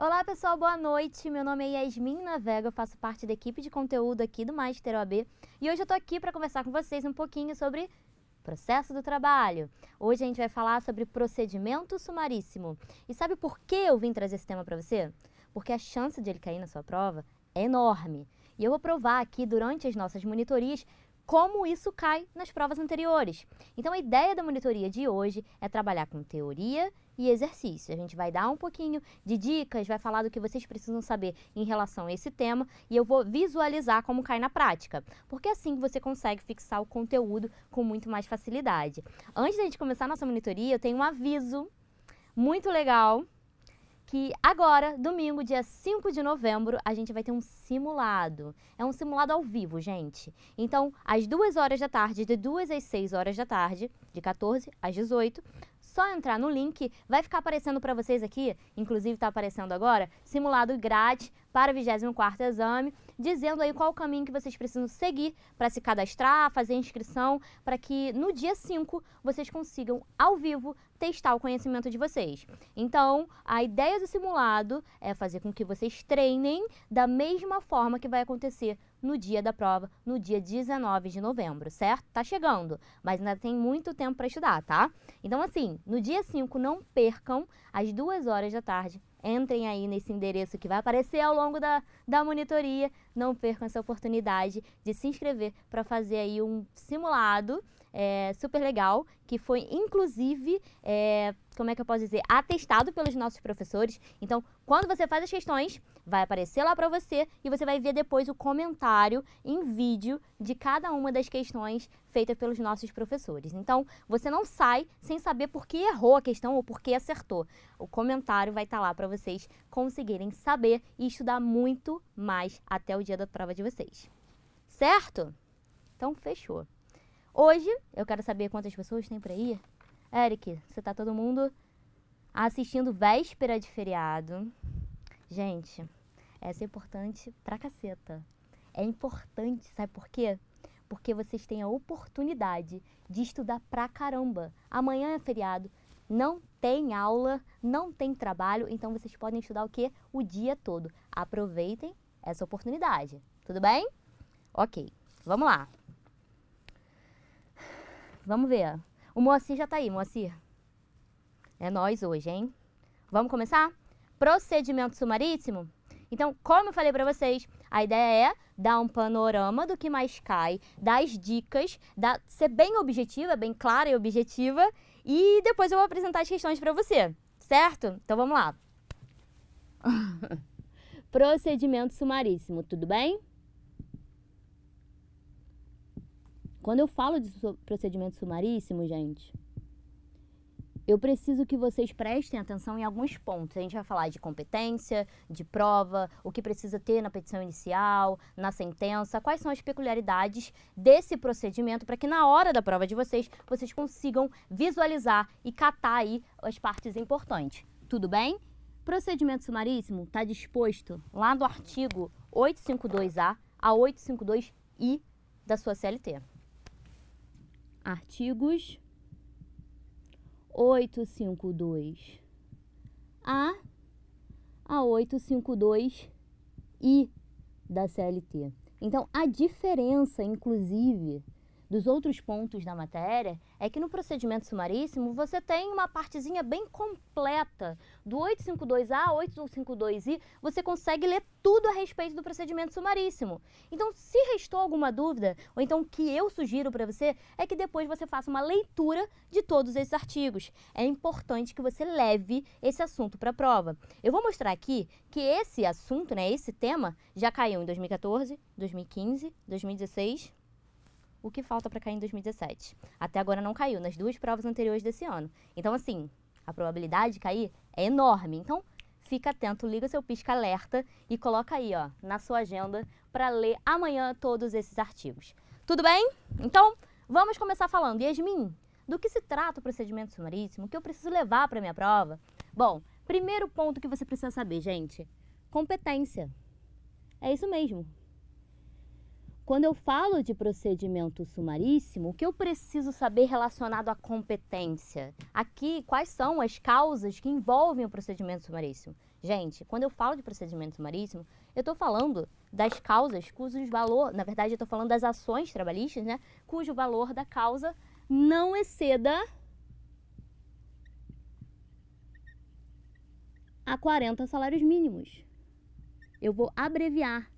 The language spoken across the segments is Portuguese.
Olá pessoal, boa noite. Meu nome é Yasmin Navega, eu faço parte da equipe de conteúdo aqui do Master OAB e hoje eu tô aqui para conversar com vocês um pouquinho sobre processo do trabalho. Hoje a gente vai falar sobre procedimento sumaríssimo. E sabe por que eu vim trazer esse tema para você? Porque a chance de ele cair na sua prova é enorme. E eu vou provar aqui durante as nossas monitorias como isso cai nas provas anteriores. Então a ideia da monitoria de hoje é trabalhar com teoria e exercício. A gente vai dar um pouquinho de dicas, vai falar do que vocês precisam saber em relação a esse tema e eu vou visualizar como cai na prática, porque assim você consegue fixar o conteúdo com muito mais facilidade. Antes da gente começar a nossa monitoria, eu tenho um aviso muito legal que agora, domingo, dia 5 de novembro, a gente vai ter um simulado. É um simulado ao vivo, gente. Então, às 2 horas da tarde, de 2 às 6 horas da tarde, de 14 às 18, só entrar no link, vai ficar aparecendo para vocês aqui, inclusive está aparecendo agora, simulado grátis para o 24º exame, dizendo aí qual o caminho que vocês precisam seguir para se cadastrar, fazer a inscrição, para que no dia 5 vocês consigam, ao vivo, testar o conhecimento de vocês. Então, a ideia do simulado é fazer com que vocês treinem da mesma forma que vai acontecer no dia da prova, no dia 19 de novembro, certo? Tá chegando, mas ainda tem muito tempo para estudar, tá? Então, assim, no dia 5, não percam, às 2 horas da tarde, entrem aí nesse endereço que vai aparecer ao longo da monitoria. Não percam essa oportunidade de se inscrever para fazer aí um simulado super legal, que foi inclusive, como é que eu posso dizer, atestado pelos nossos professores. Então, quando você faz as questões, vai aparecer lá para você e você vai ver depois o comentário em vídeo de cada uma das questões feitas pelos nossos professores. Então, você não sai sem saber por que errou a questão ou por que acertou. O comentário vai estar lá para vocês conseguirem saber e estudar muito mais até o dia da prova de vocês. Certo? Então, fechou. Hoje, eu quero saber quantas pessoas tem por aí. Eric, você tá todo mundo assistindo véspera de feriado. Gente, essa é importante pra caceta. É importante, sabe por quê? Porque vocês têm a oportunidade de estudar pra caramba. Amanhã é feriado, não tem aula, não tem trabalho, então vocês podem estudar o quê? O dia todo. Aproveitem essa oportunidade, tudo bem? Ok, vamos lá. Vamos ver. O Moacir já tá aí, Moacir. É nós hoje, hein? Vamos começar? Procedimento sumaríssimo? Então, como eu falei pra vocês, a ideia é dar um panorama do que mais cai, dar as dicas, ser bem objetiva, bem clara e objetiva, e depois eu vou apresentar as questões pra você, certo? Então, vamos lá. Procedimento sumaríssimo, tudo bem? Quando eu falo de procedimento sumaríssimo, gente, eu preciso que vocês prestem atenção em alguns pontos. A gente vai falar de competência, de prova, o que precisa ter na petição inicial, na sentença, quais são as peculiaridades desse procedimento para que na hora da prova de vocês consigam visualizar e catar aí as partes importantes. Tudo bem? Procedimento sumaríssimo está disposto lá do artigo 852A a 852I da sua CLT. Artigos 852A a 852I da CLT. Então, a diferença, inclusive, dos outros pontos da matéria é que no procedimento sumaríssimo você tem uma partezinha bem completa. Do 852A a 852I, você consegue ler tudo a respeito do procedimento sumaríssimo. Então, se restou alguma dúvida, ou então o que eu sugiro para você, é que depois você faça uma leitura de todos esses artigos. É importante que você leve esse assunto para a prova. Eu vou mostrar aqui que esse assunto, né, esse tema, já caiu em 2014, 2015, 2016... O que falta para cair em 2017? Até agora não caiu, nas 2 provas anteriores desse ano. Então, assim, a probabilidade de cair é enorme. Então, fica atento, liga seu pisca-alerta e coloca aí, ó, na sua agenda para ler amanhã todos esses artigos. Tudo bem? Então, vamos começar falando. Yasmin, do que se trata o procedimento sumaríssimo? O que eu preciso levar para minha prova? Bom, primeiro ponto que você precisa saber, gente, competência. É isso mesmo. Quando eu falo de procedimento sumaríssimo, o que eu preciso saber relacionado à competência? Aqui, quais são as causas que envolvem o procedimento sumaríssimo? Gente, quando eu falo de procedimento sumaríssimo, eu estou falando das causas cujo valor, na verdade eu estou falando das ações trabalhistas, né, cujo valor da causa não exceda a 40 salários mínimos. Eu vou abreviar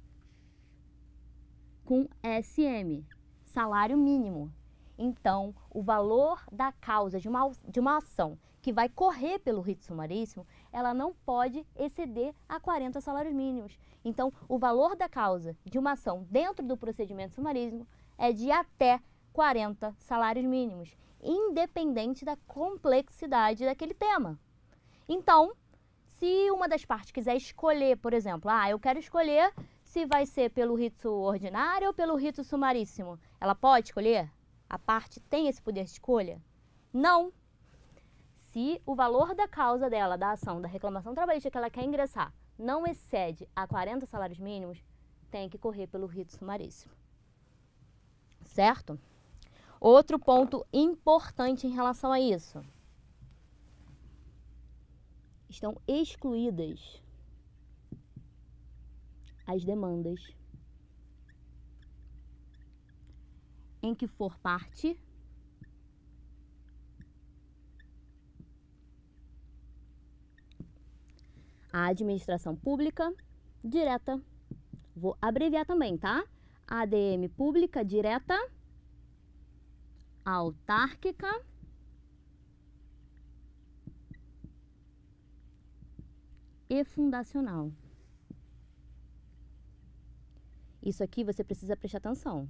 com SM, salário mínimo. Então, o valor da causa de uma ação que vai correr pelo rito sumaríssimo, ela não pode exceder a 40 salários mínimos. Então, o valor da causa de uma ação dentro do procedimento sumaríssimo é de até 40 salários mínimos, independente da complexidade daquele tema. Então, se uma das partes quiser escolher, por exemplo, eu quero escolher se vai ser pelo rito ordinário ou pelo rito sumaríssimo, ela pode escolher? A parte tem esse poder de escolha? Não. Se o valor da causa dela, da ação, da reclamação trabalhista que ela quer ingressar, não excede a 40 salários mínimos, tem que correr pelo rito sumaríssimo. Certo? Outro ponto importante em relação a isso. Estão excluídas as demandas em que for parte a administração pública direta. Vou abreviar também, tá? ADM pública direta, autárquica e fundacional. Isso aqui você precisa prestar atenção.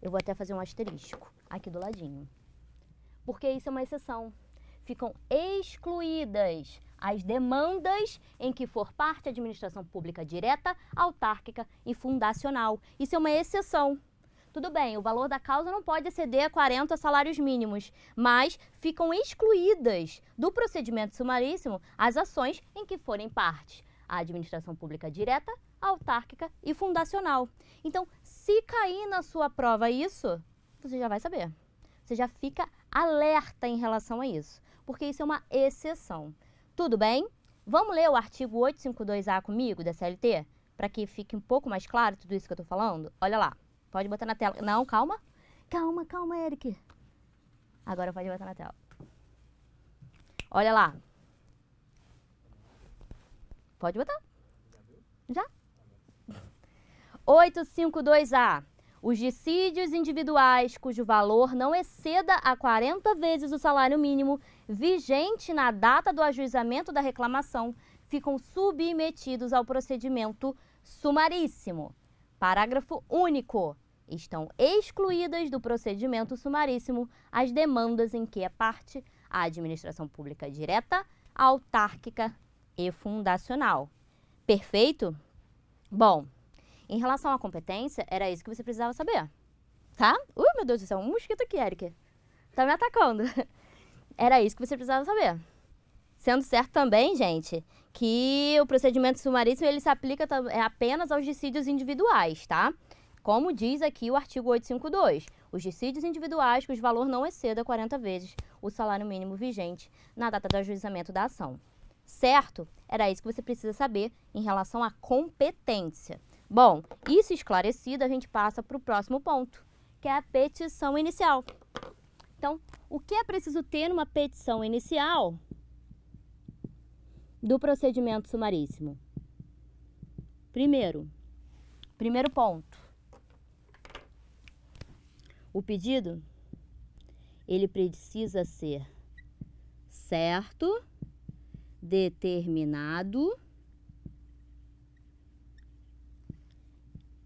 Eu vou até fazer um asterisco aqui do ladinho. Porque isso é uma exceção. Ficam excluídas as demandas em que for parte a administração pública direta, autárquica e fundacional. Isso é uma exceção. Tudo bem, o valor da causa não pode exceder a 40 salários mínimos, mas ficam excluídas do procedimento sumaríssimo as ações em que forem parte a administração pública direta, autárquica e fundacional. Então, se cair na sua prova isso, você já vai saber. Você já fica alerta em relação a isso, porque isso é uma exceção. Tudo bem? Vamos ler o artigo 852A comigo, da CLT, para que fique um pouco mais claro tudo isso que eu estou falando? Olha lá, pode botar na tela. Não, calma. Calma, Eric. Agora pode botar na tela. Olha lá. Pode botar? Já? 852A. Os dissídios individuais cujo valor não exceda a 40 vezes o salário mínimo vigente na data do ajuizamento da reclamação ficam submetidos ao procedimento sumaríssimo. Parágrafo único. Estão excluídas do procedimento sumaríssimo as demandas em que é parte a administração pública direta, autárquica e fundacional. Perfeito? Bom, em relação à competência, era isso que você precisava saber, tá? Meu Deus do céu, um mosquito aqui, Eric. Tá me atacando. Era isso que você precisava saber. Sendo certo também, gente, que o procedimento sumaríssimo ele se aplica apenas aos dissídios individuais, tá? Como diz aqui o artigo 852, os dissídios individuais cujo valor não exceda 40 vezes o salário mínimo vigente na data do ajuizamento da ação. Certo? Era isso que você precisa saber em relação à competência. Bom, isso esclarecido, a gente passa para o próximo ponto, que é a petição inicial. Então, o que é preciso ter numa petição inicial do procedimento sumaríssimo? Primeiro ponto. O pedido, ele precisa ser certo, determinado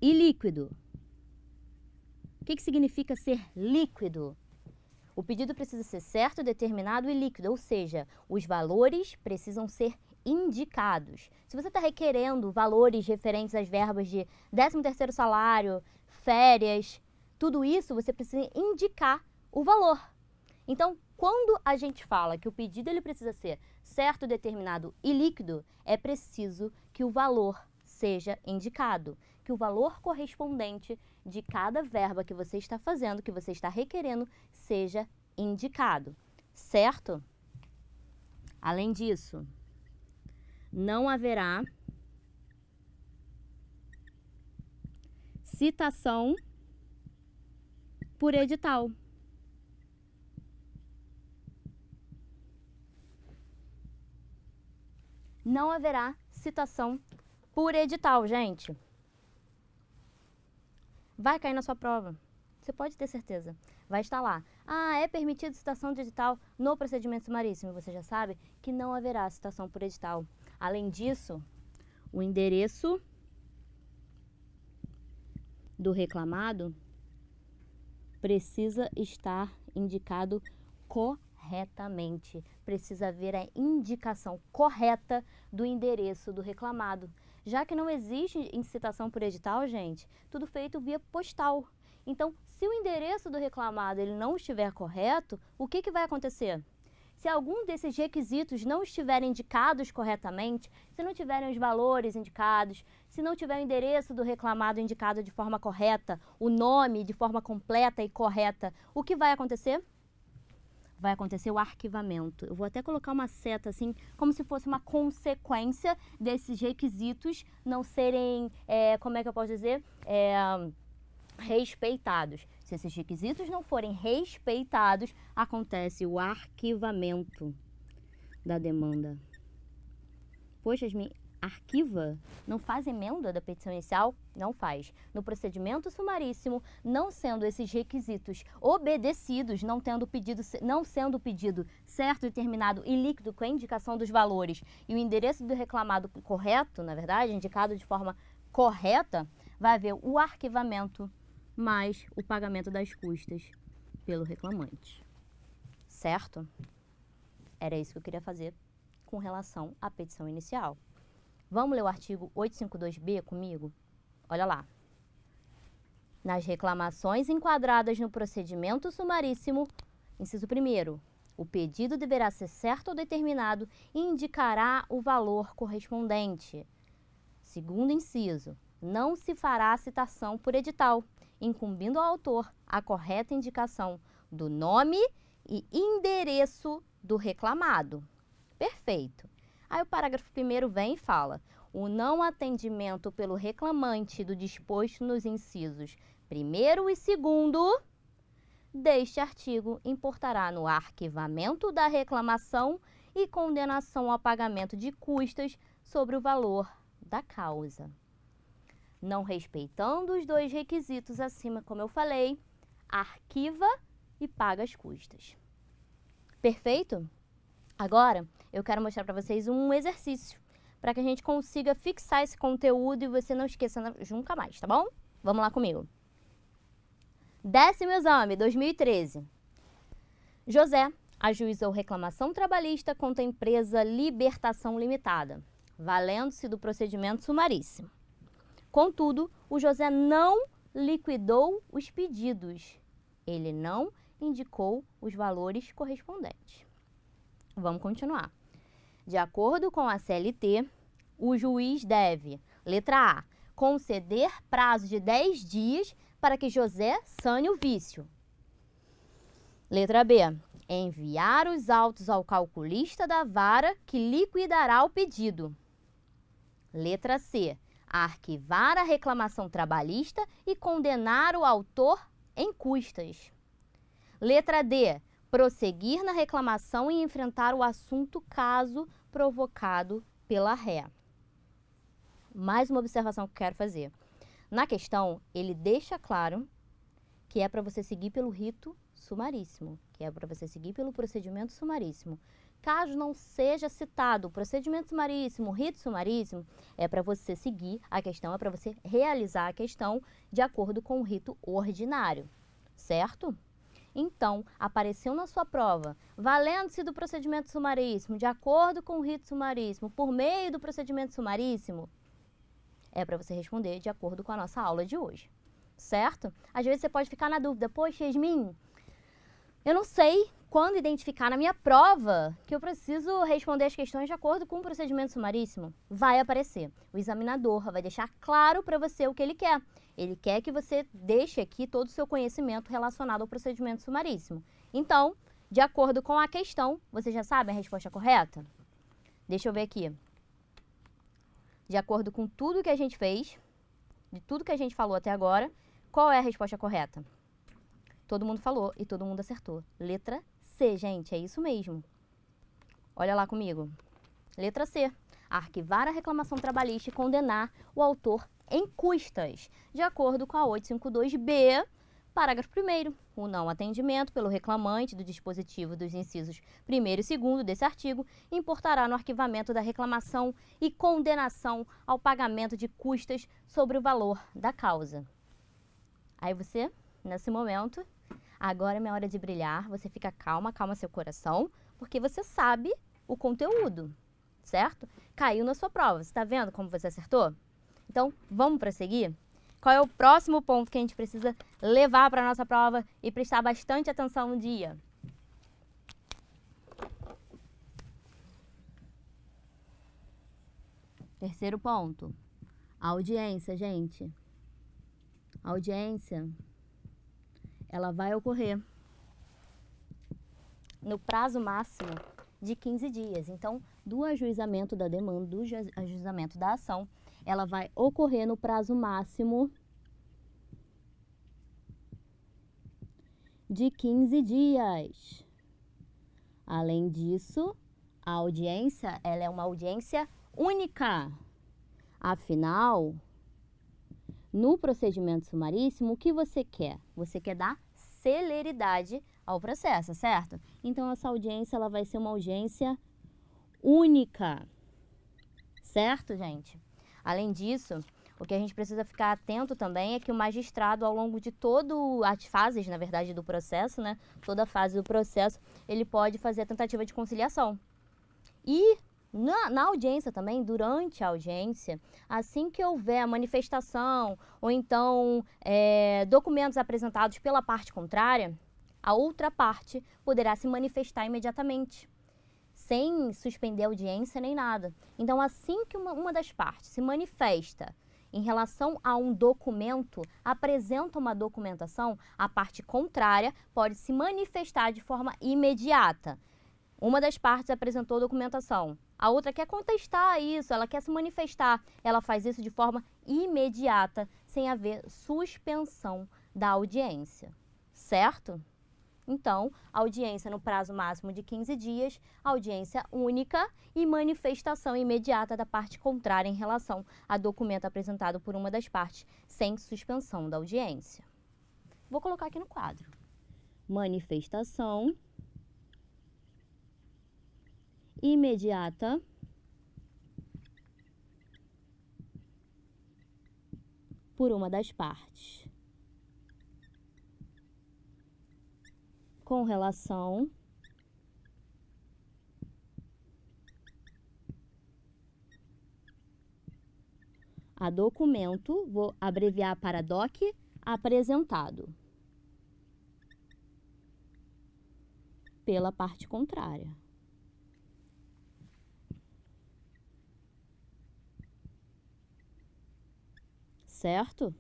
e líquido. O que significa ser líquido? O pedido precisa ser certo, determinado e líquido, ou seja, os valores precisam ser indicados. Se você está requerendo valores referentes às verbas de 13º salário, férias, tudo isso você precisa indicar o valor. Então, quando a gente fala que o pedido ele precisa ser certo, determinado e líquido, é preciso que o valor seja indicado, que o valor correspondente de cada verba que você está fazendo, que você está requerendo, seja indicado, certo? Além disso, não haverá citação por edital. Não haverá citação por edital, gente. Vai cair na sua prova. Você pode ter certeza. Vai estar lá. Ah, é permitida citação de edital no procedimento sumaríssimo. Você já sabe que não haverá citação por edital. Além disso, o endereço do reclamado precisa estar indicado corretamente. Precisa haver a indicação correta do endereço do reclamado. Já que não existe incitação por edital, gente, tudo feito via postal. Então, se o endereço do reclamado ele não estiver correto, o que vai acontecer? Se algum desses requisitos não estiverem indicados corretamente, se não tiverem os valores indicados, se não tiver o endereço do reclamado indicado de forma correta, o nome de forma completa e correta, o que vai acontecer? Vai acontecer o arquivamento. Eu vou até colocar uma seta assim, como se fosse uma consequência desses requisitos não serem, como é que eu posso dizer? Respeitados. Se esses requisitos não forem respeitados, acontece o arquivamento da demanda. Poxa, arquiva? Não faz emenda da petição inicial? Não faz. No procedimento sumaríssimo, não sendo esses requisitos obedecidos, não sendo o pedido certo, determinado e líquido com a indicação dos valores e o endereço do reclamado correto, na verdade, indicado de forma correta, vai haver o arquivamento mais o pagamento das custas pelo reclamante. Certo? Era isso que eu queria fazer com relação à petição inicial. Vamos ler o artigo 852B comigo? Olha lá. Nas reclamações enquadradas no procedimento sumaríssimo, inciso 1º, o pedido deverá ser certo ou determinado e indicará o valor correspondente. Segundo inciso, não se fará citação por edital, incumbindo ao autor a correta indicação do nome e endereço do reclamado. Perfeito. Aí o parágrafo 1º vem e fala: o não atendimento pelo reclamante do disposto nos incisos 1º e 2º deste artigo importará no arquivamento da reclamação e condenação ao pagamento de custas sobre o valor da causa. Não respeitando os dois requisitos acima, como eu falei, arquiva e paga as custas. Perfeito? Agora, eu quero mostrar para vocês um exercício para que a gente consiga fixar esse conteúdo e você não esqueça nunca mais, tá bom? Vamos lá comigo. 10º exame, 2013. José ajuizou reclamação trabalhista contra a empresa Libertação Limitada, valendo-se do procedimento sumaríssimo. Contudo, o José não liquidou os pedidos. Ele não indicou os valores correspondentes. Vamos continuar. De acordo com a CLT, o juiz deve, letra A, conceder prazo de 10 dias para que José sane o vício. Letra B, enviar os autos ao calculista da vara que liquidará o pedido. Letra C, arquivar a reclamação trabalhista e condenar o autor em custas. Letra D, prosseguir na reclamação e enfrentar o assunto caso provocado pela ré. Mais uma observação que eu quero fazer. Na questão, ele deixa claro que é para você seguir pelo rito sumaríssimo, que é para você seguir pelo procedimento sumaríssimo. Caso não seja citado o procedimento sumaríssimo, o rito sumaríssimo, é para você seguir a questão, é para você realizar a questão de acordo com o rito ordinário, certo? Então, apareceu na sua prova, valendo-se do procedimento sumaríssimo, de acordo com o rito sumaríssimo, por meio do procedimento sumaríssimo, é para você responder de acordo com a nossa aula de hoje, certo? Às vezes você pode ficar na dúvida, poxa, Yasmin, eu não sei quando identificar na minha prova que eu preciso responder as questões de acordo com o procedimento sumaríssimo. Vai aparecer. O examinador vai deixar claro para você o que ele quer. Ele quer que você deixe aqui todo o seu conhecimento relacionado ao procedimento sumaríssimo. Então, de acordo com a questão, você já sabe a resposta correta? Deixa eu ver aqui. de acordo com tudo que a gente fez, de tudo que a gente falou até agora, qual é a resposta correta? Todo mundo falou e todo mundo acertou. Letra C, gente, é isso mesmo. Olha lá comigo. Letra C. Arquivar a reclamação trabalhista e condenar o autor em custas, de acordo com a 852B, parágrafo 1º. O não atendimento pelo reclamante do dispositivo dos incisos 1º e 2º desse artigo importará no arquivamento da reclamação e condenação ao pagamento de custas sobre o valor da causa. Aí você, nesse momento, agora é minha hora de brilhar, você fica calma, calma seu coração, porque você sabe o conteúdo, certo? Caiu na sua prova, você está vendo como você acertou? Então, vamos prosseguir? Qual é o próximo ponto que a gente precisa levar para a nossa prova e prestar bastante atenção no dia? Terceiro ponto. A audiência, gente. A audiência, ela vai ocorrer no prazo máximo de 15 dias. Então, do ajuizamento da demanda, do ajuizamento da ação, ela vai ocorrer no prazo máximo de 15 dias. Além disso, a audiência, ela é uma audiência única. Afinal, no procedimento sumaríssimo, o que você quer? Você quer dar celeridade ao processo, certo? Então, essa audiência, ela vai ser uma audiência única, certo, gente? Além disso, o que a gente precisa ficar atento também é que o magistrado, ao longo de todas as fases, na verdade, do processo, né? Toda a fase do processo, ele pode fazer a tentativa de conciliação. E na audiência também, durante a audiência, assim que houver a manifestação ou então documentos apresentados pela parte contrária, a outra parte poderá se manifestar imediatamente, sem suspender a audiência nem nada. Então, assim que uma das partes se manifesta em relação a um documento, apresenta uma documentação, a parte contrária pode se manifestar de forma imediata. Uma das partes apresentou documentação, a outra quer contestar isso, ela quer se manifestar, ela faz isso de forma imediata, sem haver suspensão da audiência, certo? Então, audiência no prazo máximo de 15 dias, audiência única e manifestação imediata da parte contrária em relação a documento apresentado por uma das partes, sem suspensão da audiência. Vou colocar aqui no quadro. Manifestação imediata por uma das partes com relação a documento, vou abreviar para DOC, apresentado pela parte contrária. Certo?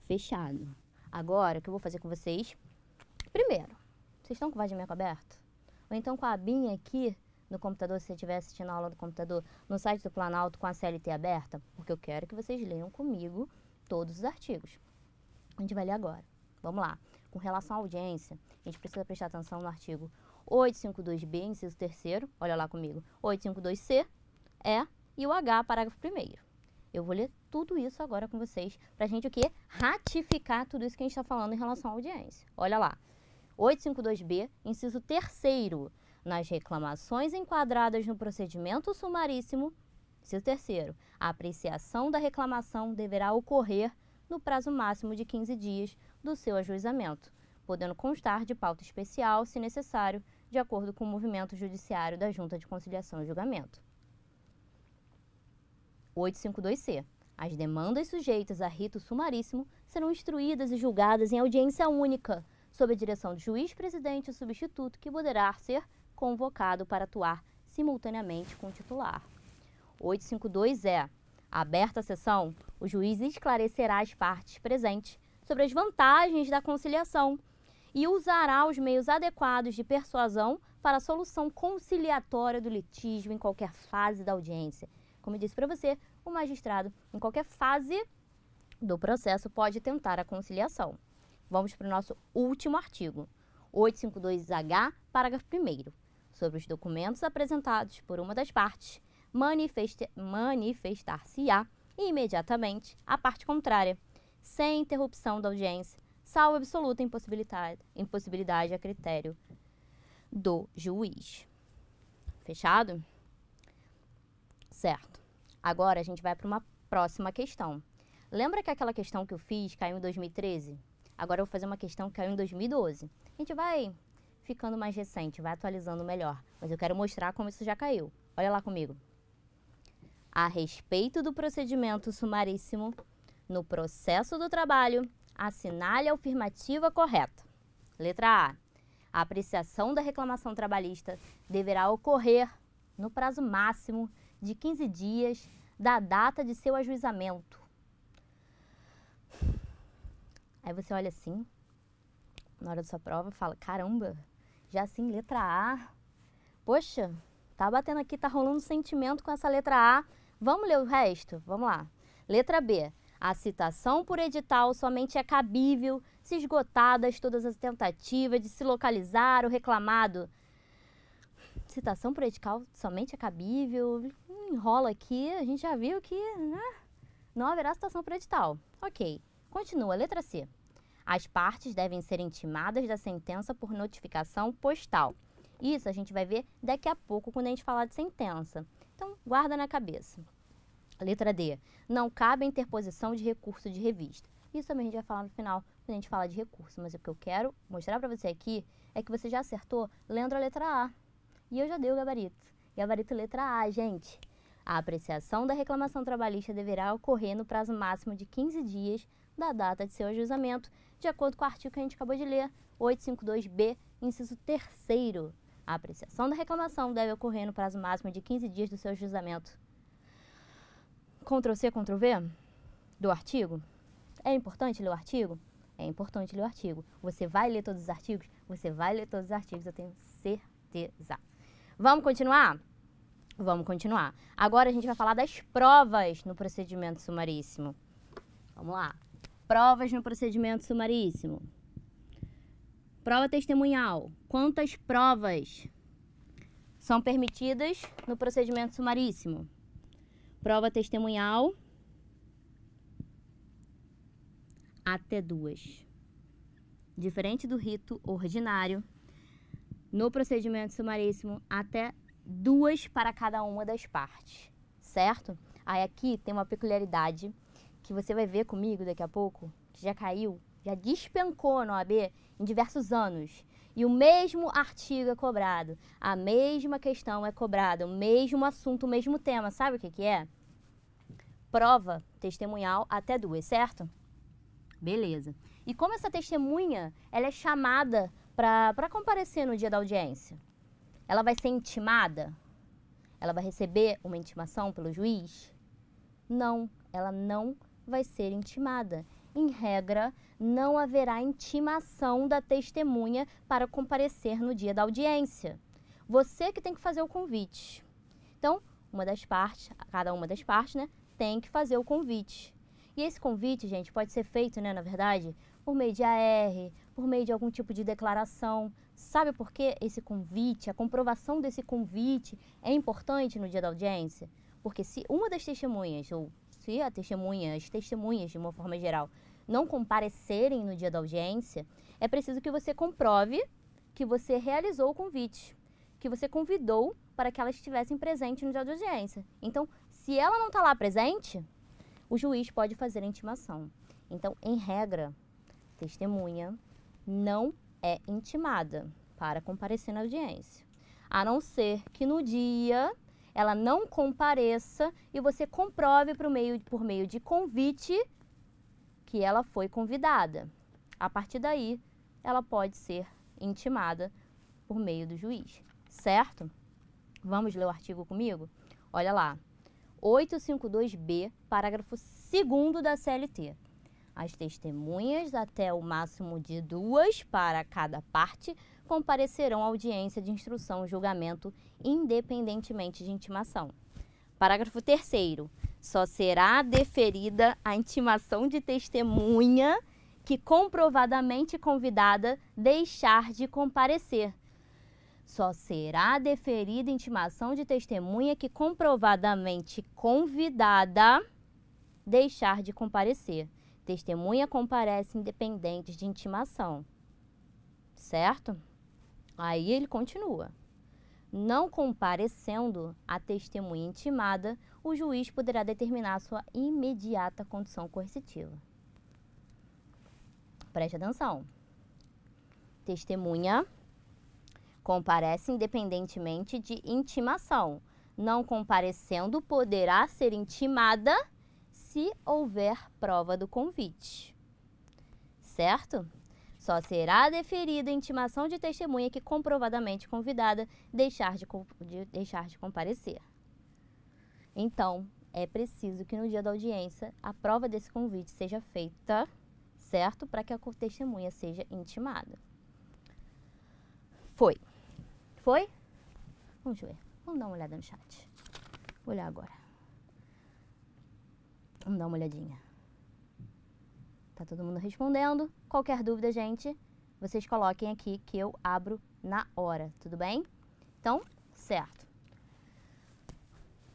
Fechado. Agora, o que eu vou fazer com vocês? Primeiro, vocês estão com o vadimeco aberto? Ou então com a abinha aqui no computador, se você estiver assistindo a aula do computador, no site do Planalto com a CLT aberta? Porque eu quero que vocês leiam comigo todos os artigos. A gente vai ler agora. Vamos lá. Com relação à audiência, a gente precisa prestar atenção no artigo 852B, inciso 3º. Olha lá comigo. 852C, e o H, parágrafo 1º. Eu vou ler tudo isso agora com vocês, pra gente o quê? Ratificar tudo isso que a gente está falando em relação à audiência. Olha lá. 852B, inciso 3º. Nas reclamações enquadradas no procedimento sumaríssimo, inciso 3º, a apreciação da reclamação deverá ocorrer no prazo máximo de 15 dias do seu ajuizamento, podendo constar de pauta especial, se necessário, de acordo com o movimento judiciário da Junta de Conciliação e Julgamento. 852C. As demandas sujeitas a rito sumaríssimo serão instruídas e julgadas em audiência única, sob a direção do juiz-presidente ou substituto, que poderá ser convocado para atuar simultaneamente com o titular. 852E. Aberta a sessão, o juiz esclarecerá as partes presentes sobre as vantagens da conciliação e usará os meios adequados de persuasão para a solução conciliatória do litígio em qualquer fase da audiência. como eu disse para você, o magistrado, em qualquer fase do processo, pode tentar a conciliação. Vamos para o nosso último artigo, 852H, parágrafo 1º. Sobre os documentos apresentados por uma das partes, manifestar-se-á imediatamente a parte contrária, sem interrupção da audiência, salvo absoluta impossibilidade a critério do juiz. Fechado? Certo. Agora a gente vai para uma próxima questão. Lembra que aquela questão que eu fiz caiu em 2013? Agora eu vou fazer uma questão que caiu em 2012. A gente vai ficando mais recente, vai atualizando melhor. Mas eu quero mostrar como isso já caiu. Olha lá comigo. A respeito do procedimento sumaríssimo, no processo do trabalho, assinale a afirmativa correta. Letra A. A apreciação da reclamação trabalhista deverá ocorrer no prazo máximo de 15 dias da data de seu ajuizamento. Aí você olha assim, na hora da sua prova, fala, caramba, já assim, letra A. Poxa, tá batendo aqui, tá rolando sentimento com essa letra A. Vamos ler o resto? Vamos lá. Letra B. A citação por edital somente é cabível se esgotadas todas as tentativas de se localizar o reclamado. Citação por edital somente é cabível. Enrola aqui, a gente já viu que não haverá citação por edital. Ok. Continua. Letra C. As partes devem ser intimadas da sentença por notificação postal. Isso a gente vai ver daqui a pouco quando a gente falar de sentença. Então, guarda na cabeça. Letra D. Não cabe a interposição de recurso de revista. Isso também a gente vai falar no final, quando a gente falar de recurso. Mas o que eu quero mostrar para você aqui é que você já acertou lendo a letra A. E eu já dei o gabarito. Gabarito letra A, gente. A apreciação da reclamação trabalhista deverá ocorrer no prazo máximo de 15 dias da data de seu ajuizamento, de acordo com o artigo que a gente acabou de ler, 852B, inciso 3º. A apreciação da reclamação deve ocorrer no prazo máximo de 15 dias do seu ajuizamento. Ctrl+C, Ctrl+V do artigo. É importante ler o artigo? É importante ler o artigo. Você vai ler todos os artigos? Você vai ler todos os artigos, eu tenho certeza. Vamos continuar? Vamos continuar. Agora a gente vai falar das provas no procedimento sumaríssimo. Vamos lá. Provas no procedimento sumaríssimo. Prova testemunhal. Quantas provas são permitidas no procedimento sumaríssimo? Prova testemunhal, até 2. Diferente do rito ordinário, no procedimento sumaríssimo, até 2 para cada uma das partes, certo? Aí aqui tem uma peculiaridade que você vai ver comigo daqui a pouco, que já caiu, já despencou na OAB em diversos anos. E o mesmo artigo é cobrado, a mesma questão é cobrada, o mesmo assunto, o mesmo tema. Sabe o que que é? Prova testemunhal até 2, certo? Beleza. E como essa testemunha, ela é chamada para comparecer no dia da audiência? Ela vai ser intimada? Ela vai receber uma intimação pelo juiz? Não, ela não vai ser intimada. Em regra, não haverá intimação da testemunha para comparecer no dia da audiência. Você que tem que fazer o convite. Então, cada uma das partes, né, tem que fazer o convite. E esse convite, gente, pode ser feito, né, na verdade, por meio de AR, por meio de algum tipo de declaração. Sabe por que esse convite, a comprovação desse convite é importante no dia da audiência? Porque se uma das testemunhas, ou se as testemunhas de uma forma geral, não comparecerem no dia da audiência, é preciso que você comprove que você realizou o convite, que você convidou para que elas estivessem presentes no dia da audiência. Então, se ela não está lá presente, o juiz pode fazer a intimação. Então, em regra, testemunha não é intimada para comparecer na audiência, a não ser que no dia ela não compareça e você comprove por meio de convite que ela foi convidada. A partir daí, ela pode ser intimada por meio do juiz, certo? Vamos ler o artigo comigo? Olha lá. 852B, parágrafo 2º da CLT. As testemunhas, até o máximo de 2 para cada parte, comparecerão à audiência de instrução e julgamento, independentemente de intimação. Parágrafo 3º. Só será deferida a intimação de testemunha que comprovadamente convidada deixar de comparecer. Só será deferida intimação de testemunha que comprovadamente convidada deixar de comparecer. Testemunha comparece independentes de intimação. Certo? Aí ele continua. Não comparecendo a testemunha intimada, o juiz poderá determinar sua imediata condição coercitiva. Preste atenção. Testemunha comparece independentemente de intimação. Não comparecendo, poderá ser intimada se houver prova do convite. Certo? Só será deferida a intimação de testemunha que comprovadamente convidada deixar de comparecer. Então, é preciso que no dia da audiência a prova desse convite seja feita, certo? Para que a testemunha seja intimada. Foi? Vamos ver. Vamos dar uma olhada no chat. Vou olhar agora. Vamos dar uma olhadinha. Tá todo mundo respondendo. Qualquer dúvida, gente, vocês coloquem aqui que eu abro na hora, tudo bem? Então, certo.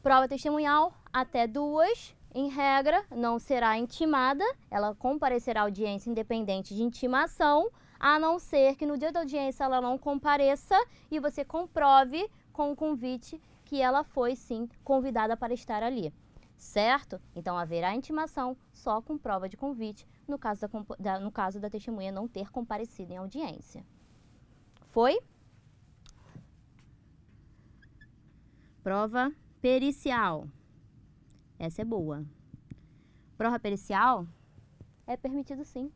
Prova testemunhal, até 2, em regra, não será intimada. Ela comparecerá à audiência independente de intimação, a não ser que no dia da audiência ela não compareça e você comprove com o convite que ela foi, sim, convidada para estar ali. Certo? Então, haverá intimação só com prova de convite, no caso da testemunha não ter comparecido em audiência. Foi? Prova pericial. Essa é boa. Prova pericial é permitido, sim,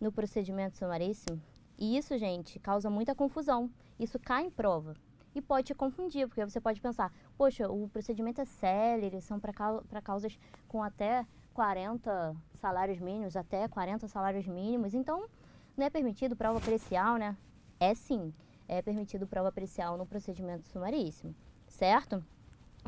no procedimento sumaríssimo. E isso, gente, causa muita confusão. Isso cai em prova. E pode te confundir, porque você pode pensar, poxa, o procedimento é célere, são para causas com até 40 salários mínimos, até 40 salários mínimos. Então, não é permitido prova pericial, né? É sim, é permitido prova pericial no procedimento sumaríssimo, certo?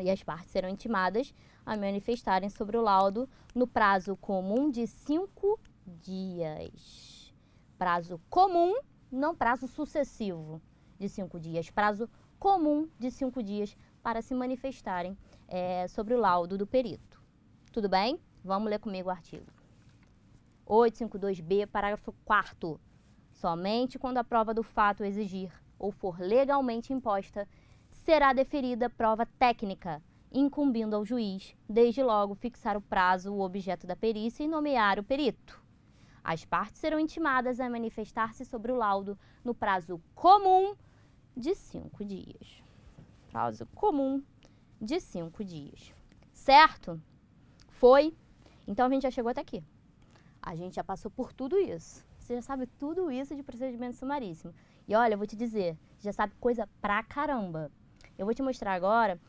E as partes serão intimadas a manifestarem sobre o laudo no prazo comum de 5 dias. Prazo comum, não prazo sucessivo de 5 dias, prazo comum de 5 dias para se manifestarem sobre o laudo do perito. Tudo bem? Vamos ler comigo o artigo. 852b, parágrafo 4º. Somente quando a prova do fato exigir ou for legalmente imposta, será deferida prova técnica, incumbindo ao juiz, desde logo, fixar o prazo, o objeto da perícia e nomear o perito. As partes serão intimadas a manifestar-se sobre o laudo no prazo comum de 5 dias. Prazo comum de 5 dias. Certo? Foi? Então, a gente já chegou até aqui. A gente já passou por tudo isso. Você já sabe tudo isso de procedimento sumaríssimo. E olha, eu vou te dizer, já sabe coisa pra caramba. Eu vou te mostrar agora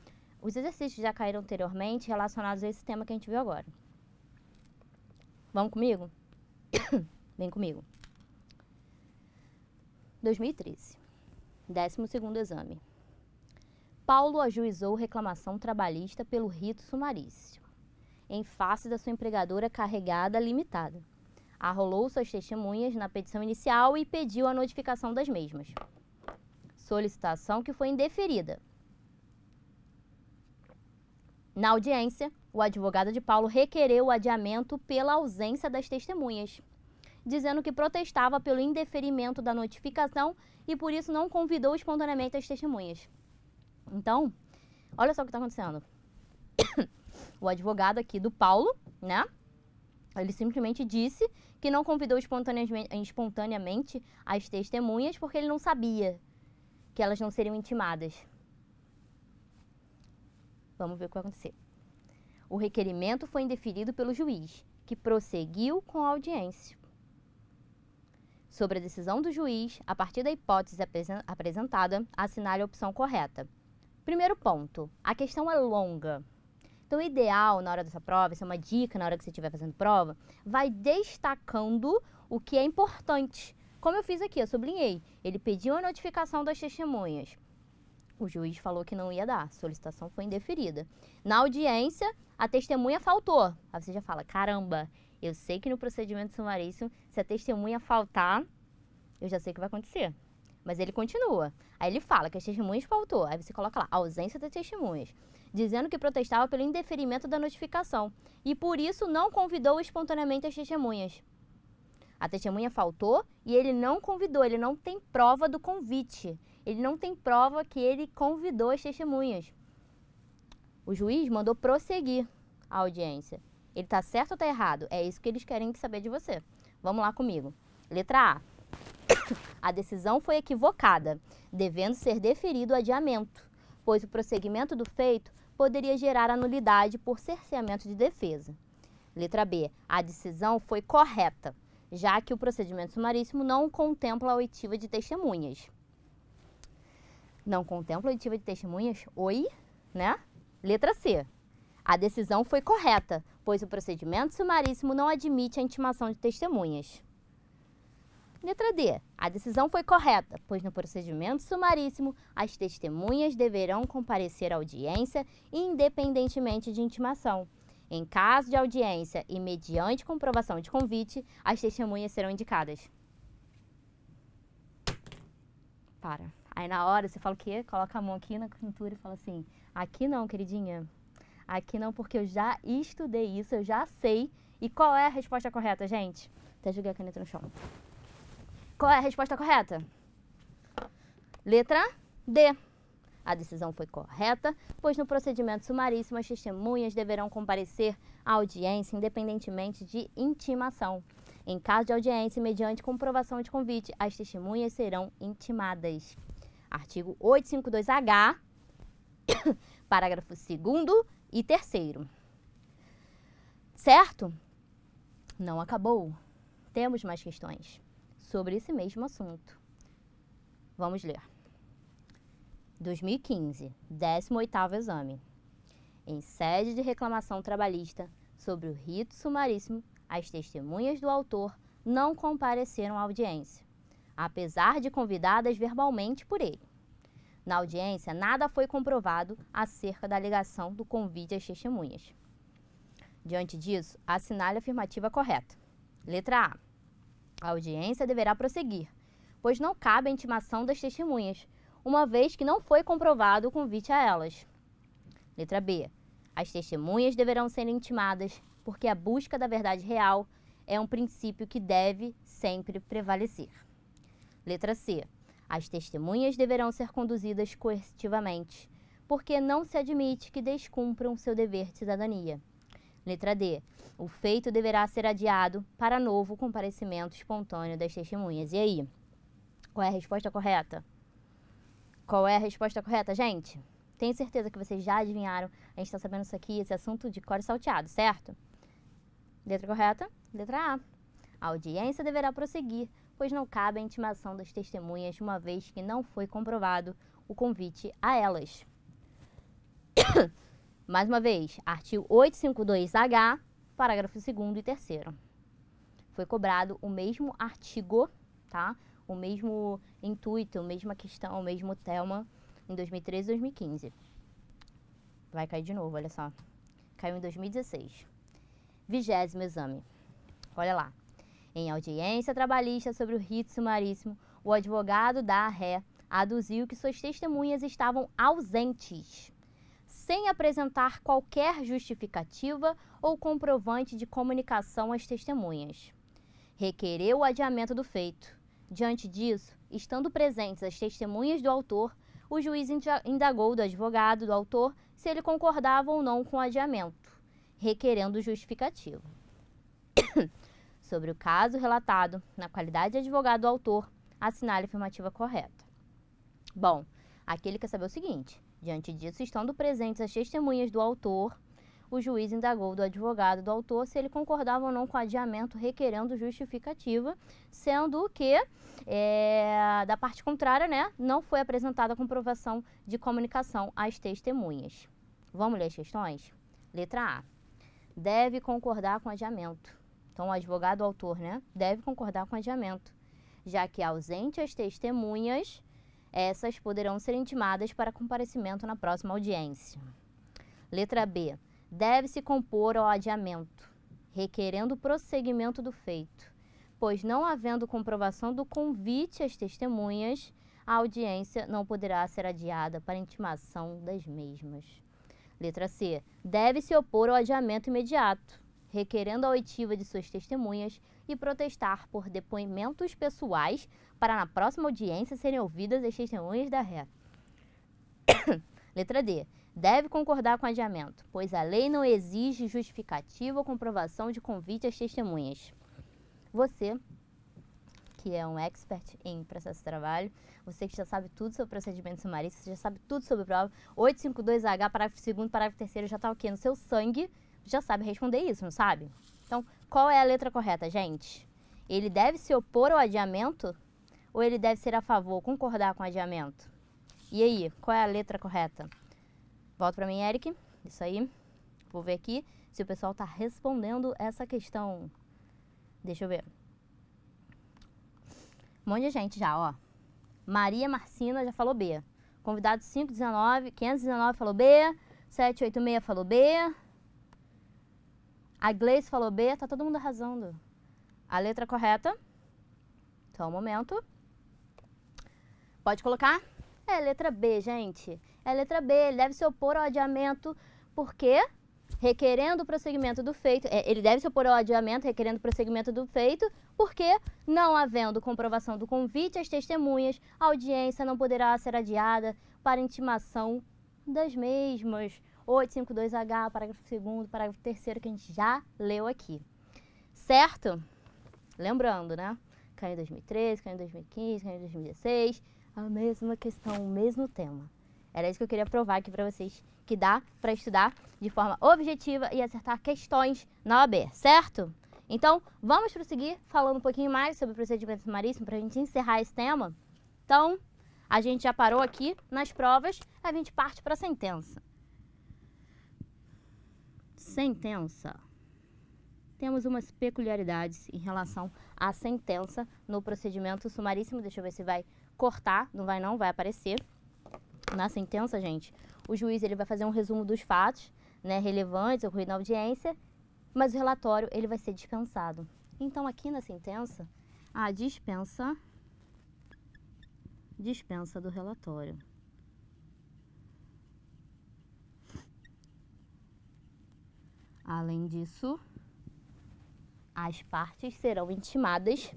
os exercícios que já caíram anteriormente relacionados a esse tema que a gente viu agora. Vamos comigo? Vem comigo. 2013. 12º exame. Paulo ajuizou reclamação trabalhista pelo rito sumarício, em face da sua empregadora carregada limitada. Arrolou suas testemunhas na petição inicial e pediu a notificação das mesmas. Solicitação que foi indeferida. Na audiência, o advogado de Paulo requereu o adiamento pela ausência das testemunhas, dizendo que protestava pelo indeferimento da notificação e por isso não convidou espontaneamente as testemunhas. Então, olha só o que está acontecendo. O advogado aqui do Paulo, né? Ele simplesmente disse que não convidou espontaneamente as testemunhas porque ele não sabia que elas não seriam intimadas. Vamos ver o que vai acontecer. O requerimento foi indeferido pelo juiz, que prosseguiu com a audiência. Sobre a decisão do juiz, a partir da hipótese apresentada, assinale a opção correta. Primeiro ponto, a questão é longa. Então, o ideal na hora dessa prova, isso é uma dica na hora que você estiver fazendo prova, vai destacando o que é importante. Como eu fiz aqui, eu sublinhei. Ele pediu a notificação das testemunhas. O juiz falou que não ia dar, a solicitação foi indeferida. Na audiência, a testemunha faltou. Aí você já fala, caramba, eu sei que no procedimento sumaríssimo, se a testemunha faltar, eu já sei o que vai acontecer. Mas ele continua. Aí ele fala que as testemunhas faltou. Aí você coloca lá, ausência das testemunhas, dizendo que protestava pelo indeferimento da notificação e por isso não convidou espontaneamente as testemunhas. A testemunha faltou e ele não convidou, ele não tem prova do convite. Ele não tem prova que ele convidou as testemunhas. O juiz mandou prosseguir a audiência. Ele está certo ou está errado? É isso que eles querem saber de você. Vamos lá comigo. Letra A. A decisão foi equivocada, devendo ser deferido o adiamento, pois o prosseguimento do feito poderia gerar a nulidade por cerceamento de defesa. Letra B. A decisão foi correta, já que o procedimento sumaríssimo não contempla a oitiva de testemunhas. Não contempla a oitiva de testemunhas? Oi? Né? Letra C. A decisão foi correta, pois o procedimento sumaríssimo não admite a intimação de testemunhas. Letra D. A decisão foi correta, pois no procedimento sumaríssimo as testemunhas deverão comparecer à audiência independentemente de intimação. Em caso de audiência e mediante comprovação de convite, as testemunhas serão indicadas. Para. Aí na hora você fala o quê? Coloca a mão aqui na cintura e fala assim, aqui não, queridinha. Aqui não, porque eu já estudei isso, eu já sei. E qual é a resposta correta, gente? Até joguei a caneta no chão. Qual é a resposta correta? Letra D. A decisão foi correta, pois no procedimento sumaríssimo as testemunhas deverão comparecer à audiência independentemente de intimação. Em caso de audiência, mediante comprovação de convite, as testemunhas serão intimadas. Artigo 852-H, parágrafo 2º e 3º. Certo? Não acabou. Temos mais questões sobre esse mesmo assunto. Vamos ler. 2015, 18º exame. Em sede de reclamação trabalhista sobre o rito sumaríssimo, as testemunhas do autor não compareceram à audiência, apesar de convidadas verbalmente por ele. Na audiência, nada foi comprovado acerca da alegação do convite às testemunhas. Diante disso, assinale a afirmativa correta. Letra A. A audiência deverá prosseguir, pois não cabe a intimação das testemunhas, uma vez que não foi comprovado o convite a elas. Letra B. As testemunhas deverão ser intimadas, porque a busca da verdade real é um princípio que deve sempre prevalecer. Letra C. As testemunhas deverão ser conduzidas coercitivamente, porque não se admite que descumpram seu dever de cidadania. Letra D. O feito deverá ser adiado para novo comparecimento espontâneo das testemunhas. E aí? Qual é a resposta correta? Qual é a resposta correta, gente? Tenho certeza que vocês já adivinharam. A gente está sabendo isso aqui, esse assunto de cor salteado, certo? Letra correta? Letra A. A audiência deverá prosseguir, pois não cabe a intimação das testemunhas, uma vez que não foi comprovado o convite a elas. Mais uma vez, artigo 852-H, parágrafo 2º e 3º. Foi cobrado o mesmo artigo, tá? O mesmo intuito, a mesma questão, o mesmo tema em 2013 e 2015. Vai cair de novo, olha só. Caiu em 2016. 20º exame. Olha lá. Em audiência trabalhista sobre o rito sumaríssimo, o advogado da ré aduziu que suas testemunhas estavam ausentes, sem apresentar qualquer justificativa ou comprovante de comunicação às testemunhas. Requereu o adiamento do feito. Diante disso, estando presentes as testemunhas do autor, o juiz indagou do advogado do autor se ele concordava ou não com o adiamento, requerendo justificativa. Sobre o caso relatado, na qualidade de advogado do autor, assinale a afirmativa correta. Bom, aqui ele quer saber o seguinte: diante disso, estando presentes as testemunhas do autor, o juiz indagou do advogado do autor se ele concordava ou não com o adiamento, requerendo justificativa, sendo que, da parte contrária, né, não foi apresentada a comprovação de comunicação às testemunhas. Vamos ler as questões? Letra A. Deve concordar com o adiamento. Então, o advogado autor, né, deve concordar com o adiamento, já que ausente as testemunhas, essas poderão ser intimadas para comparecimento na próxima audiência. Letra B. Deve-se compor ao adiamento, requerendo o prosseguimento do feito, pois não havendo comprovação do convite às testemunhas, a audiência não poderá ser adiada para intimação das mesmas. Letra C. Deve-se opor ao adiamento imediato, requerendo a oitiva de suas testemunhas e protestar por depoimentos pessoais para na próxima audiência serem ouvidas as testemunhas da ré. Letra D. Deve concordar com o adiamento, pois a lei não exige justificativa ou comprovação de convite às testemunhas. Você, que é um expert em processo de trabalho, você que já sabe tudo sobre procedimento sumarício, você já sabe tudo sobre prova, 852H, parágrafo 2º, parágrafo 3º, já está o quê? No seu sangue, já sabe responder isso, não sabe? Então, qual é a letra correta, gente? Ele deve se opor ao adiamento ou ele deve ser a favor, concordar com o adiamento? E aí, qual é a letra correta? Volta para mim, Eric. Isso aí. Vou ver aqui se o pessoal está respondendo essa questão. Deixa eu ver. Um monte de gente já, ó. Maria Marcina já falou B. Convidado 519 falou B. 786 falou B. A Gleice falou B. Tá todo mundo arrasando. A letra correta. Só um momento. Pode colocar? É letra B, gente. É letra B. Ele deve se opor ao adiamento porque, requerendo o prosseguimento do feito, ele deve se opor ao adiamento, requerendo o prosseguimento do feito, porque, não havendo comprovação do convite às testemunhas, a audiência não poderá ser adiada para intimação das mesmas. 852H, parágrafo 2º, parágrafo 3º, que a gente já leu aqui. Certo? Lembrando, né? Caiu em 2013, caiu em 2015, caiu em 2016. A mesma questão, o mesmo tema. Era isso que eu queria provar aqui para vocês, que dá para estudar de forma objetiva e acertar questões na OAB, certo? Então, vamos prosseguir falando um pouquinho mais sobre o procedimento sumaríssimo para a gente encerrar esse tema. Então, a gente já parou aqui nas provas, a gente parte para a sentença. Sentença. Temos umas peculiaridades em relação à sentença no procedimento sumaríssimo. Deixa eu ver se vai cortar. Não vai não, vai aparecer. Na sentença, gente, o juiz ele vai fazer um resumo dos fatos, né, relevantes ocorridos na audiência, mas o relatório ele vai ser dispensado. Então, aqui na sentença, a dispensa do relatório. Além disso, as partes serão intimadas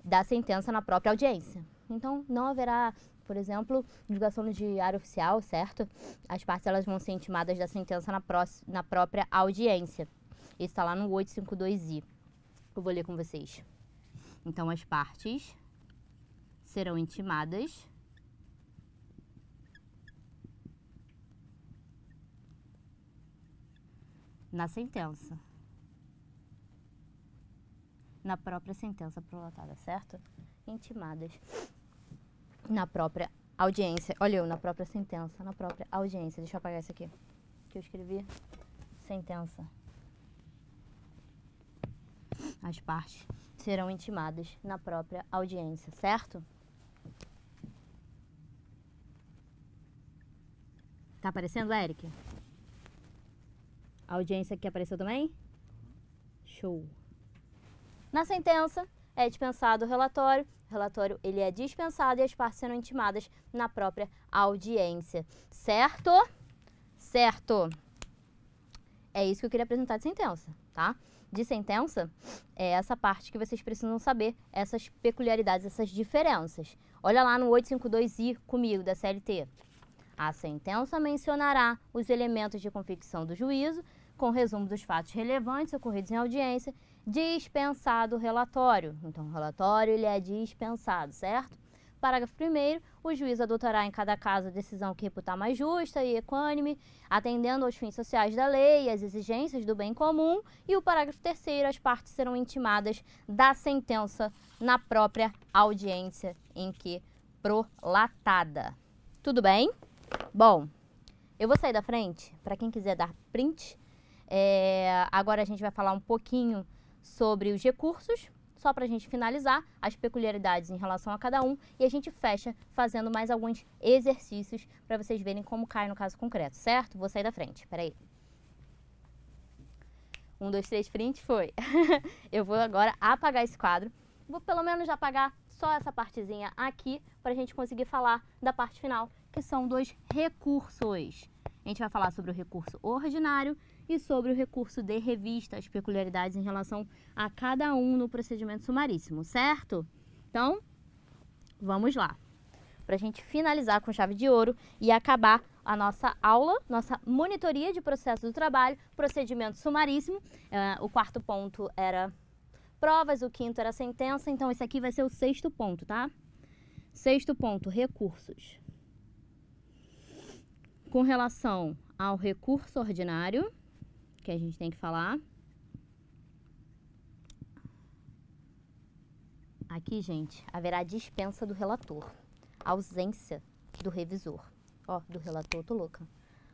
da sentença na própria audiência. Então, não haverá, por exemplo, divulgação no diário oficial, certo? As partes elas vão ser intimadas da sentença na própria audiência. Isso está lá no 852I. Eu vou ler com vocês. Então, as partes serão intimadas na sentença. Na própria sentença prolatada, certo? Intimadas na própria audiência. Olha eu, na própria sentença, na própria audiência. Deixa eu apagar isso aqui, que eu escrevi sentença. As partes serão intimadas na própria audiência, certo? Tá aparecendo, Eric? A audiência aqui apareceu também? Show! Na sentença, é dispensado o relatório. O relatório ele é dispensado e as partes serão intimadas na própria audiência. Certo? Certo. É isso que eu queria apresentar de sentença, tá? De sentença, é essa parte que vocês precisam saber, essas peculiaridades, essas diferenças. Olha lá no 852I comigo, da CLT. A sentença mencionará os elementos de convicção do juízo, com resumo dos fatos relevantes ocorridos em audiência, dispensado o relatório. Então, o relatório ele é dispensado, certo? Parágrafo 1º, o juiz adotará em cada caso a decisão que reputar mais justa e equânime, atendendo aos fins sociais da lei e às exigências do bem comum. E o parágrafo 3º, as partes serão intimadas da sentença na própria audiência em que prolatada. Tudo bem? Bom, eu vou sair da frente, para quem quiser dar print. Agora a gente vai falar um pouquinho sobre os recursos. só para a gente finalizar as peculiaridades em relação a cada um e a gente fecha fazendo mais alguns exercícios para vocês verem como cai no caso concreto, certo? Vou sair da frente, peraí. 1, 2, 3, print, foi. Eu vou agora apagar esse quadro. Vou pelo menos apagar só essa partezinha aqui para a gente conseguir falar da parte final, que são dos recursos. A gente vai falar sobre o recurso ordinário e sobre o recurso de revista, as peculiaridades em relação a cada um no procedimento sumaríssimo, certo? Então, vamos lá. Para a gente finalizar com chave de ouro e acabar a nossa aula, nossa monitoria de processo do trabalho, procedimento sumaríssimo. O 4º ponto era provas, o 5º era sentença, então esse aqui vai ser o 6º ponto, tá? 6º ponto, recursos. Com relação ao recurso ordinário, que a gente tem que falar. Aqui, gente, haverá dispensa do relator, ausência do revisor. Ó, do relator, tô louca.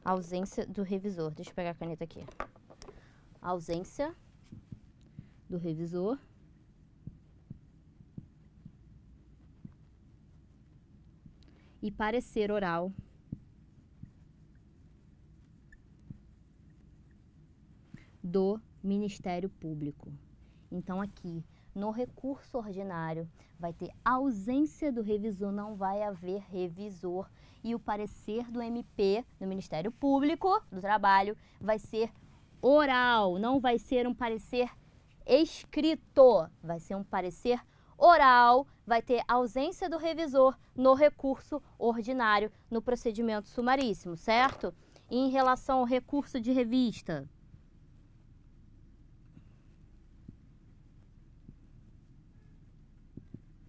Ausência do revisor. Deixa eu pegar a caneta aqui. Ausência do revisor. E parecer oral do Ministério Público. Então, aqui, no recurso ordinário, vai ter ausência do revisor, não vai haver revisor. E o parecer do MP, do Ministério Público do Trabalho, vai ser oral, não vai ser um parecer escrito, vai ser um parecer oral, vai ter ausência do revisor no recurso ordinário, no procedimento sumaríssimo, certo? E em relação ao recurso de revista,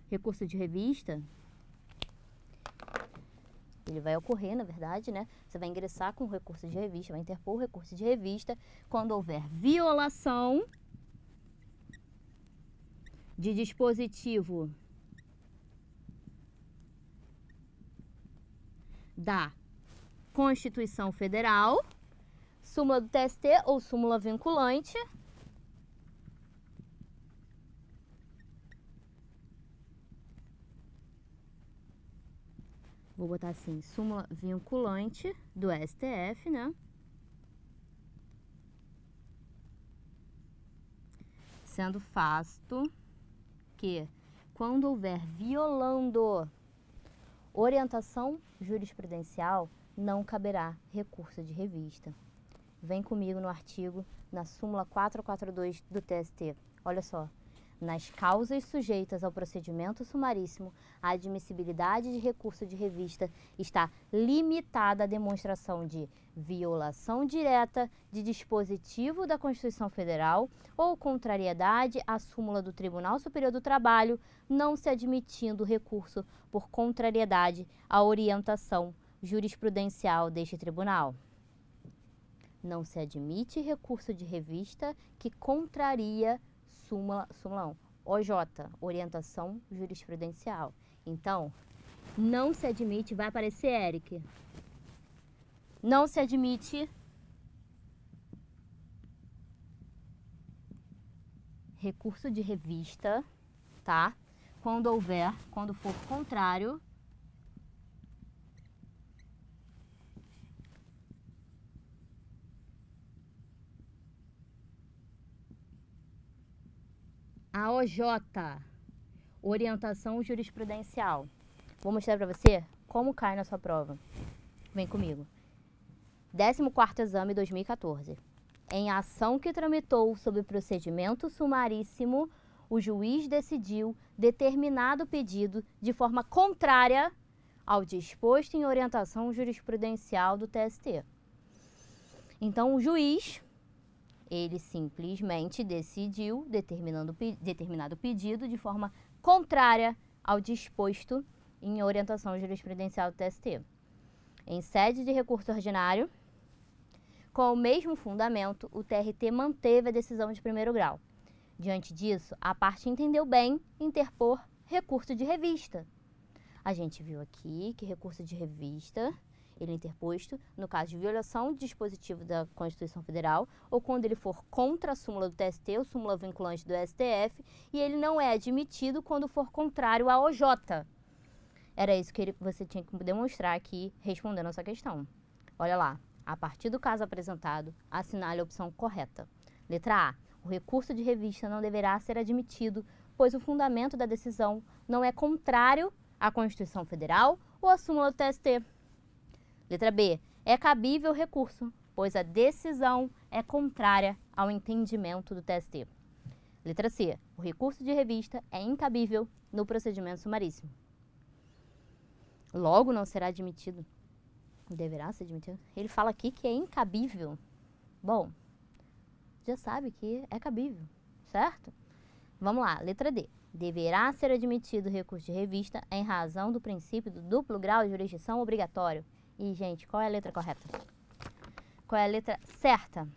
recurso de revista, ele vai ocorrer, na verdade, né? Você vai ingressar com o recurso de revista, vai interpor o recurso de revista quando houver violação de dispositivo da Constituição Federal, súmula do TST ou súmula vinculante, vou botar assim, súmula vinculante do STF, né? Sendo fato que, quando houver violando orientação jurisprudencial, não caberá recurso de revista. Vem comigo no artigo, na súmula 442 do TST. Olha só. Nas causas sujeitas ao procedimento sumaríssimo, a admissibilidade de recurso de revista está limitada à demonstração de violação direta de dispositivo da Constituição Federal ou contrariedade à súmula do Tribunal Superior do Trabalho, não se admitindo recurso por contrariedade à orientação jurisprudencial deste tribunal. Não se admite recurso de revista que contraria súmula 1, OJ, orientação jurisprudencial. Então, não se admite, vai aparecer, Eric, não se admite recurso de revista, tá? Quando for contrário a OJ, orientação jurisprudencial. Vou mostrar para você como cai na sua prova. Vem comigo. 14º exame 2014. Em ação que tramitou sob procedimento sumaríssimo, o juiz decidiu determinado pedido de forma contrária ao disposto em orientação jurisprudencial do TST. Então, o juiz, ele simplesmente decidiu determinado pedido de forma contrária ao disposto em orientação jurisprudencial do TST. Em sede de recurso ordinário, com o mesmo fundamento, o TRT manteve a decisão de primeiro grau. Diante disso, a parte entendeu bem interpor recurso de revista. A gente viu aqui que recurso de revista, ele é interposto no caso de violação de dispositivo da Constituição Federal ou quando ele for contra a súmula do TST ou súmula vinculante do STF, e ele não é admitido quando for contrário à OJ. Era isso que você tinha que demonstrar aqui respondendo essa questão. Olha lá, a partir do caso apresentado, assinale a opção correta. Letra A. O recurso de revista não deverá ser admitido, pois o fundamento da decisão não é contrário à Constituição Federal ou à súmula do TST. Letra B. É cabível o recurso, pois a decisão é contrária ao entendimento do TST. Letra C. O recurso de revista é incabível no procedimento sumaríssimo. Logo não será admitido. Deverá ser admitido. Ele fala aqui que é incabível. Bom, já sabe que é cabível, certo? Vamos lá, letra D. Deverá ser admitido o recurso de revista em razão do princípio do duplo grau de jurisdição obrigatório. E, gente, qual é a letra correta? Qual é a letra certa?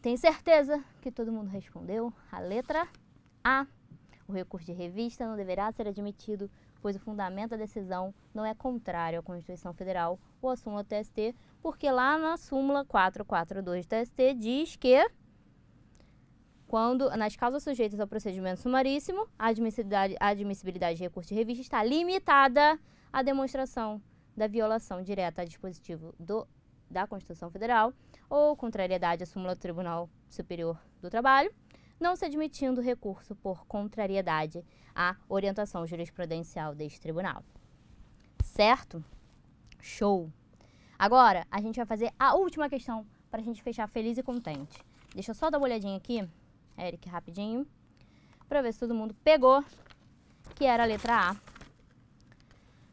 Tem certeza que todo mundo respondeu? A letra A. O recurso de revista não deverá ser admitido, pois o fundamento da decisão não é contrário à Constituição Federal ou à súmula do TST, porque lá na súmula 442 do TST diz que quando, nas causas sujeitas ao procedimento sumaríssimo, a admissibilidade de recurso de revista está limitada à demonstração da violação direta a dispositivo da Constituição Federal ou contrariedade à súmula do Tribunal Superior do Trabalho, não se admitindo recurso por contrariedade à orientação jurisprudencial deste tribunal. Certo? Show! Agora, a gente vai fazer a última questão para a gente fechar feliz e contente. Deixa eu só dar uma olhadinha aqui, Eric, rapidinho, para ver se todo mundo pegou, que era a letra A.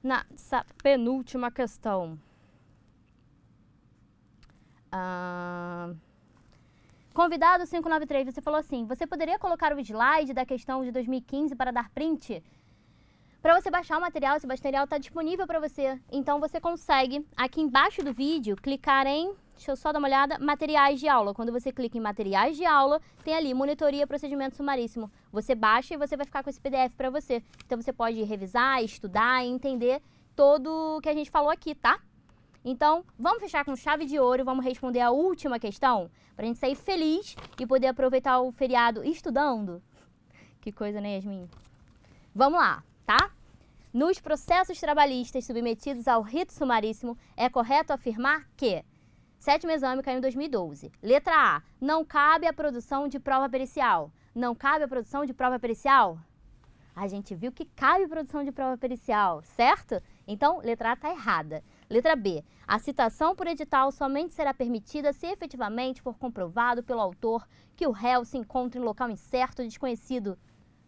Nessa penúltima questão. Convidado 593, você falou assim, você poderia colocar o slide da questão de 2015 para dar print? Para você baixar o material, esse material está disponível para você. Então, você consegue, aqui embaixo do vídeo, clicar em, deixa eu só dar uma olhada, materiais de aula. Quando você clica em materiais de aula, tem ali, monitoria, procedimento sumaríssimo. Você baixa e você vai ficar com esse PDF para você. Então, você pode revisar, estudar e entender todo o que a gente falou aqui, tá? Então, vamos fechar com chave de ouro e vamos responder a última questão, para a gente sair feliz e poder aproveitar o feriado estudando. Que coisa, né, Yasmin? Vamos lá, tá? Nos processos trabalhistas submetidos ao rito sumaríssimo, é correto afirmar que sétimo exame caiu em 2012. Letra A. Não cabe a produção de prova pericial. Não cabe a produção de prova pericial? A gente viu que cabe produção de prova pericial, certo? Então, letra A está errada. Letra B. A citação por edital somente será permitida se efetivamente for comprovado pelo autor que o réu se encontra em local incerto e desconhecido.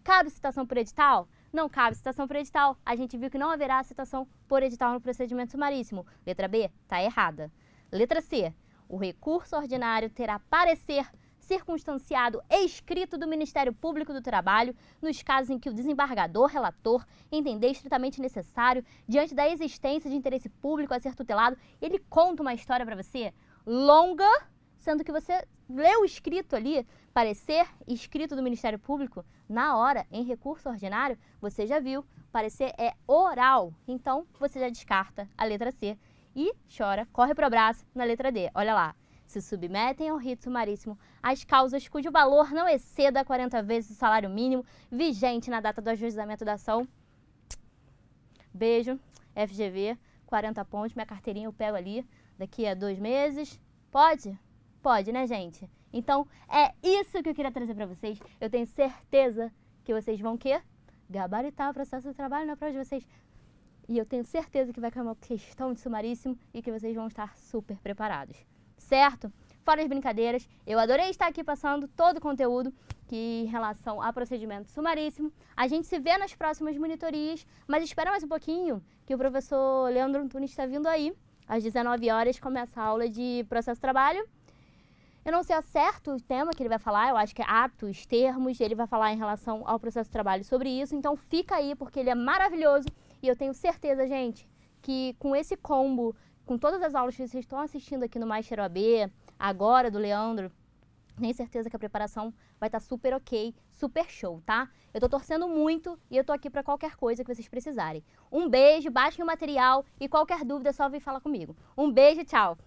Cabe citação por edital? Não cabe citação por edital. A gente viu que não haverá citação por edital no procedimento sumaríssimo. Letra B. Está errada. Letra C. O recurso ordinário terá parecer circunstanciado escrito do Ministério Público do Trabalho nos casos em que o desembargador relator entender estritamente necessário, diante da existência de interesse público a ser tutelado. Ele conta uma história para você longa, sendo que você leu o escrito ali, parecer escrito do Ministério Público, na hora, em recurso ordinário, você já viu, parecer é oral. Então, você já descarta a letra C e chora, corre pro abraço na letra D. Olha lá. Se submetem ao rito sumaríssimo as causas cujo valor não exceda 40 vezes o salário mínimo vigente na data do ajuizamento da ação. Beijo, FGV, 40 pontos, minha carteirinha eu pego ali daqui a 2 meses. Pode? Pode, né, gente? Então, é isso que eu queria trazer para vocês. Eu tenho certeza que vocês vão quê? Gabaritar o processo de trabalho na prova de vocês. E eu tenho certeza que vai cair uma questão de sumaríssimo e que vocês vão estar super preparados. Certo? Fora as brincadeiras, eu adorei estar aqui passando todo o conteúdo que em relação a procedimento sumaríssimo. A gente se vê nas próximas monitorias, mas espera mais um pouquinho que o professor Leandro Antunes está vindo aí. Às 19 horas começa a aula de processo de trabalho. Eu não sei ao certo o tema que ele vai falar, eu acho que é atos, termos, ele vai falar em relação ao processo de trabalho sobre isso. Então fica aí porque ele é maravilhoso e eu tenho certeza, gente, que com esse combo, com todas as aulas que vocês estão assistindo aqui no Master OAB, agora do Leandro, Tenho certeza que a preparação vai estar super ok, super show, tá? Eu tô torcendo muito e eu tô aqui para qualquer coisa que vocês precisarem. Um beijo, baixem o material e qualquer dúvida é só vir falar comigo. Um beijo, tchau!